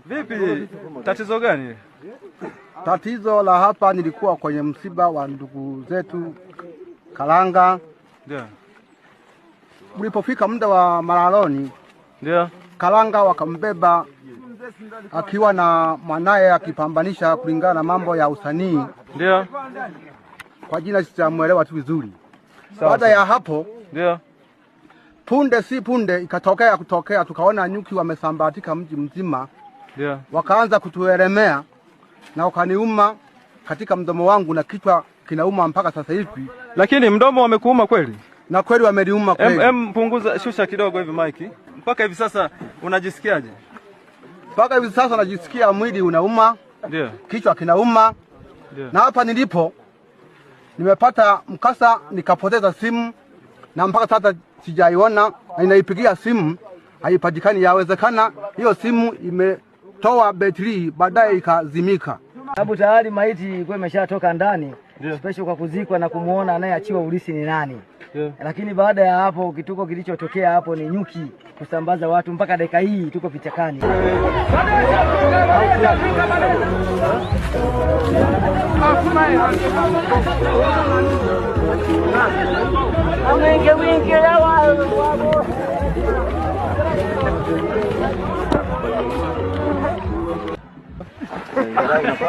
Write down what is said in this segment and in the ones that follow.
Vipi, tatizo gani? Tatizo la hapa, nilikuwa kwenye msiba wa ndugu zetu Kalanga. Ndio. Ulipofika muda wa malaloni, ndio Kalanga wakambeba akiwa na mwanae akipambanisha kulingana na mambo ya usanii. Ndio. Kwa jina sitamuelewa tu vizuri. Baada ya hapo, ndio punde si punde kutokea tukaona nyuki wamesambatika mji mzima. Ndio. Wakaanza kutuelemea na wakaniuma katika mdomo wangu na kichwa kinauma mpaka sasa hivi. Lakini mdomo wamekuuma kweli? Na kweli wameniuma kweli. Punguza, shusha kidogo hivi maiki. Mpaka hivi sasa unajisikiaje? Mpaka hivi sasa najisikia mwili unauma. Ndio. Kichwa kinauma. Ndio. Na hapa nilipo nimepata mkasa nikapoteza simu na mpaka sasa sijaiona, na ninaipigia simu haipatikani. Yawezekana hiyo simu imetoa betri baadaye ikazimika. Sababu tayari maiti ilikuwa imeshatoka ndani, special kwa kuzikwa na kumuona anayeachiwa ulisi ni nani. Lakini baada ya hapo kituko kilichotokea hapo ni nyuki kusambaza watu. Mpaka dakika hii tuko vichakani.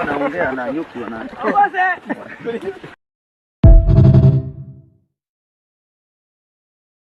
Naongea na nyuki wana